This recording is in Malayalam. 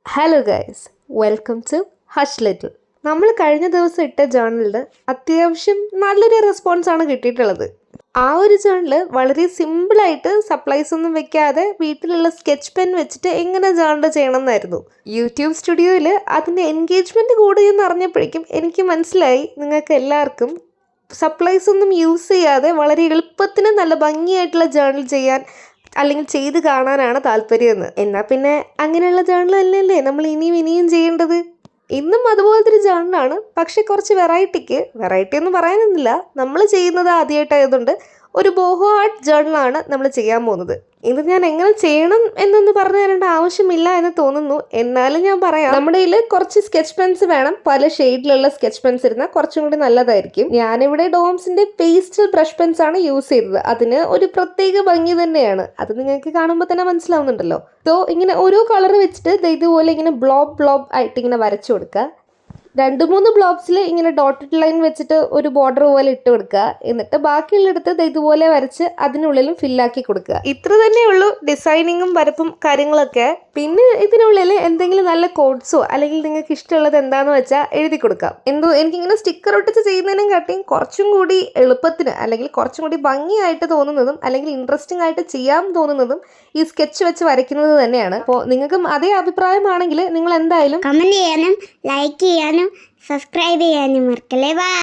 Hello guys, welcome to hush little. നമ്മൾ കഴിഞ്ഞ ദിവസം ഇട്ട ജേർണലിൽ അത്യാവശ്യം നല്ലൊരു റെസ്പോൺസാണ് കിട്ടിയിട്ടുള്ളത്. ആ ഒരു ജേർണൽ വളരെ സിമ്പിളായിട്ട് സപ്ലൈസ് ഒന്നും വെക്കാതെ വീട്ടിലുള്ള സ്കെച്ച് പെൻ വെച്ചിട്ട് എങ്ങനെ ജേർണൽ ചെയ്യണം എന്നായിരുന്നു. യൂട്യൂബ് സ്റ്റുഡിയോയിൽ അതിൻ്റെ എൻഗേജ്മെൻറ്റ് കൂടുകയെന്ന് അറിഞ്ഞപ്പോഴേക്കും എനിക്ക് മനസ്സിലായി നിങ്ങൾക്ക് എല്ലാവർക്കും സപ്ലൈസ് ഒന്നും യൂസ് ചെയ്യാതെ വളരെ എളുപ്പത്തിന് നല്ല ഭംഗിയായിട്ടുള്ള ജേർണൽ ചെയ്യാൻ അല്ലെങ്കിൽ ചെയ്ത് കാണാനാണ് താല്പര്യമെന്ന്. എന്നാൽ പിന്നെ അങ്ങനെയുള്ള ജേർണൽ അല്ലല്ലേ നമ്മൾ ഇനിയും ചെയ്യേണ്ടത്. ഇന്നും അതുപോലത്തെ ഒരു ജേർണലാണ്, പക്ഷെ കുറച്ച് വെറൈറ്റി എന്ന് പറയാനൊന്നുമില്ല. നമ്മൾ ചെയ്യുന്നത് ആദ്യമായിട്ടായതുകൊണ്ട് ഒരു ബോഹോ ആർട്ട് ജേർണലാണ് നമ്മൾ ചെയ്യാൻ പോകുന്നത്. ഇത് ഞാൻ എങ്ങനെ ചെയ്യണം എന്നൊന്ന് പറഞ്ഞു തരേണ്ട ആവശ്യമില്ല എന്ന് തോന്നുന്നു, എന്നാലും ഞാൻ പറയാം. നമ്മുടെ കയ്യിൽ കുറച്ച് സ്കെച്ച് പെൻസ് വേണം. പല ഷെയ്ഡിലുള്ള സ്കെച്ച് പെൻസ് ഇരുന്നാൽ കുറച്ചും കൂടി നല്ലതായിരിക്കും. ഞാനിവിടെ ഡോംസിന്റെ പേസ്റ്റൽ ബ്രഷ് പെൻസ് ആണ് യൂസ് ചെയ്തത്. അതിന് ഒരു പ്രത്യേക ഭംഗി തന്നെയാണ്. അത് നിങ്ങൾക്ക് കാണുമ്പോൾ തന്നെ മനസ്സിലാവുന്നുണ്ടല്ലോ. സോ ഇങ്ങനെ ഓരോ കളർ വെച്ചിട്ട് ഇതുപോലെ ഇങ്ങനെ ബ്ലോബ് ആയിട്ട് ഇങ്ങനെ വരച്ചു കൊടുക്കുക. 2-3 ബ്ലോബ്സിൽ ഇങ്ങനെ ഡോട്ടഡ് ലൈൻ വെച്ചിട്ട് ഒരു ബോർഡർ പോലെ ഇട്ട് കൊടുക്കുക. എന്നിട്ട് ബാക്കിയുള്ളിടത്ത് ഇതുപോലെ വരച്ച് അതിനുള്ളിലും ഫില്ലാക്കി കൊടുക്കുക. ഇത്ര തന്നെയുള്ളൂ ഡിസൈനിങ്ങും വരപ്പും കാര്യങ്ങളൊക്കെ. പിന്നെ ഇതിനുള്ളിൽ എന്തെങ്കിലും നല്ല കോഡ്സോ അല്ലെങ്കിൽ നിങ്ങൾക്ക് ഇഷ്ടമുള്ളത് എന്താണെന്ന് വെച്ചാൽ എഴുതി കൊടുക്കാം. എനിക്കിങ്ങനെ സ്റ്റിക്കർ ഒട്ടിച്ച് ചെയ്യുന്നതിനും കാട്ടിയും കുറച്ചും കൂടി എളുപ്പത്തിന് അല്ലെങ്കിൽ കുറച്ചും കൂടി ഭംഗിയായിട്ട് തോന്നുന്നതും അല്ലെങ്കിൽ ഇൻട്രസ്റ്റിംഗ് ആയിട്ട് ചെയ്യാൻ തോന്നുന്നതും ഈ സ്കെച്ച് വെച്ച് വരയ്ക്കുന്നത് തന്നെയാണ്. അപ്പോൾ നിങ്ങൾക്കും അതേ അഭിപ്രായമാണെങ്കിൽ നിങ്ങൾ എന്തായാലും കമന്റ് ചെയ്യാനും ലൈക്ക് ചെയ്യാനും സബ്സ്ക്രൈബ് ചെയ്യാനും മറക്കല്ലേ. ബൈ.